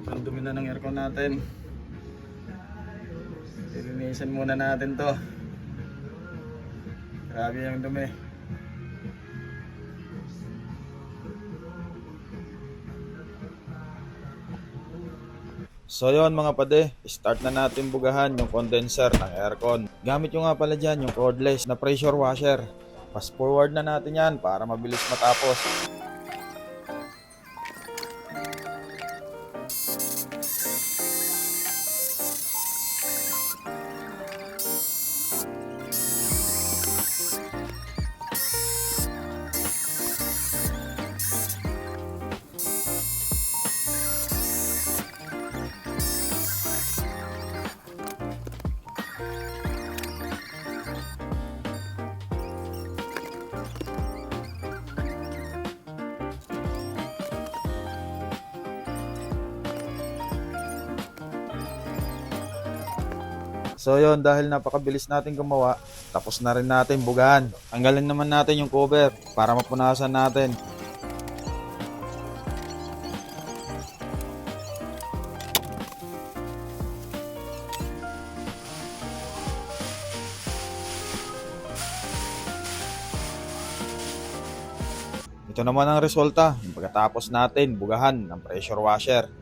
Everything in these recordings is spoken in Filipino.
Ang dumi na ng aircon natin. Lilinisan muna natin to. Grabe yung dumi. So yun mga pade, start na natin bugahan yung condenser ng aircon. Gamit nyo nga pala dyan yung cordless na pressure washer. Fast forward na natin yan para mabilis matapos. So yun, dahil napakabilis natin gumawa, tapos na rin natin bugahan. Tanggalin naman natin yung cover para mapunasan natin. Ito naman ang resulta, yung pagkatapos natin bugahan ng pressure washer.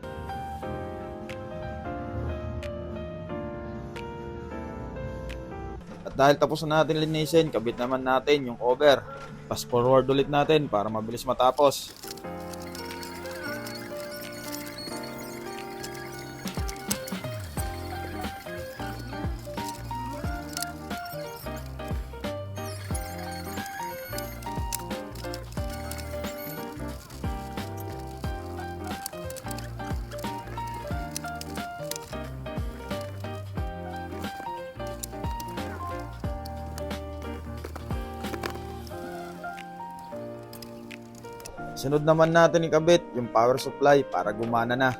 Dahil tapos na natin linisin, kabit naman natin yung cover. Fast forward ulit natin para mabilis matapos. Sunod naman natin ikabit yung power supply para gumana na.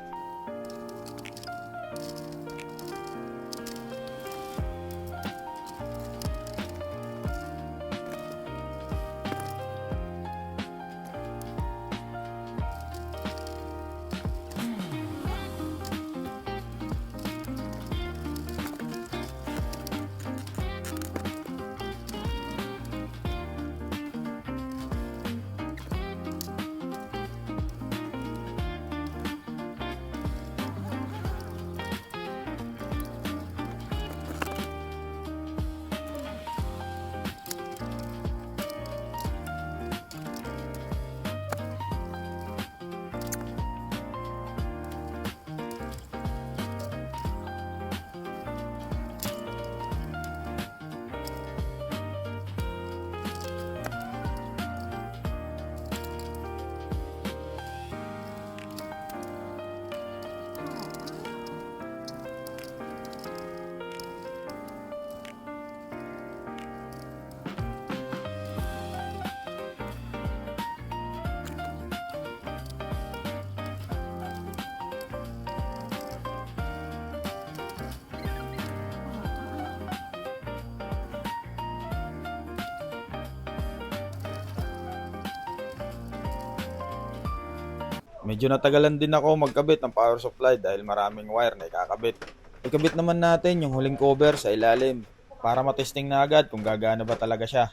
Medyo natagalan din ako magkabit ng power supply dahil maraming wire na ikakabit. Ikabit naman natin yung huling cover sa ilalim para matesting na agad kung gagana ba talaga siya.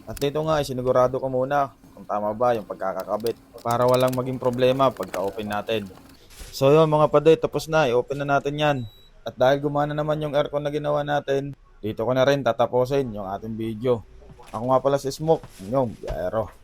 At dito nga isinigurado ko muna kung tama ba yung pagkakakabit para walang maging problema pagka-open natin. So yun mga paday, tapos na, i-open na natin yan. At dahil gumana naman yung aircon na ginawa natin, dito ko na rin tatapusin yung ating video. Ako nga pala si Smoke, yung Biyahero.